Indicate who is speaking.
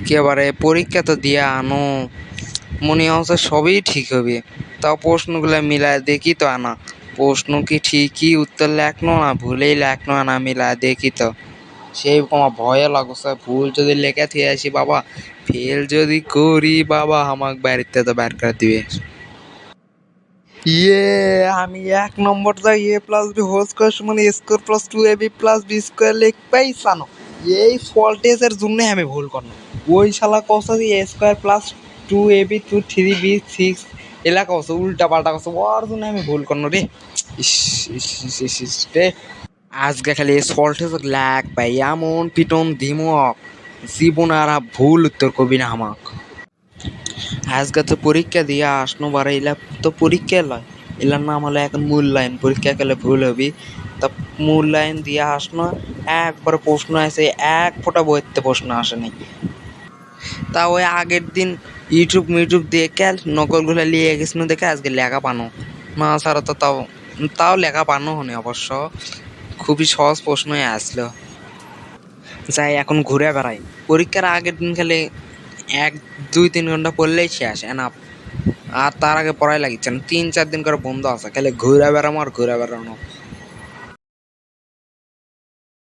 Speaker 1: একেবারে পরীক্ষা তো দিয়ে আনো, মনে হচ্ছে সবই ঠিক হবে। তাও প্রশ্নগুলো মিলায় দেখি তো আনা, প্রশ্ন কি ঠিকই উত্তর লেখনো না ভুলেই লেখনো আনা মিলায় দেখি তো। সেই আমার ভয়ে লাগছে, ভুল যদি লেখা থেকে আসি বাবা, ফেল যদি করি বাবা আমাকে বাড়িতে তো বের করে দিবে। আমি 1 নম্বর যাই A plus B whole square সমান A square plus 2ab plus B square লিখবাই জানো। এই ফল্টেজের জন্য আমি ভুল করলাম। ওই শালা কষ্ট এ স্কোয়ার প্লাস 2ab 3b 6 এলা কষ্ট উল্টা পাল্টা কষ্ট, ওর জন্য আমি ভুল করলো রে। ইস ইস ইস ইস ইস রে। আজকে খালি ফল্টেজ ল্যাক পাই এমন পিটন দিমক, জীবন আর ভুল উত্তর কবি না আমাক। আজকে তো পরীক্ষা দিয়ে আসনো বারে, এলা তো পরীক্ষা লয়, এলার নাম হলো এখন মূল্যায়ন। পরীক্ষা গেলে ভুল হবি, তা মূল্যায়ন দিয়ে আসনো। একবার প্রশ্ন আছে, এক ফোঁটা বইতে প্রশ্ন আসেনি। তা ওই আগের দিন ইউটিউব দেখে নকলগুলো লিয়ে গেছিল দেখে আজকে লেখা পানো না ছাড়া তো তাও তাও লেখা পানো হনে অবশ্য। খুবই সহজ প্রশ্নই আসলো। যাই এখন ঘুরে বেড়াই, পরীক্ষার আগের দিন খালি 1-2-3 ঘন্টা পড়লেই শেষ এনাফ। আর তার আগে পড়াই লাগিচ্ছে না, 3-4 দিন করে বন্ধ আছে, খালি ঘুরে বেড়ানো আর ঘুরে বেড়ানো।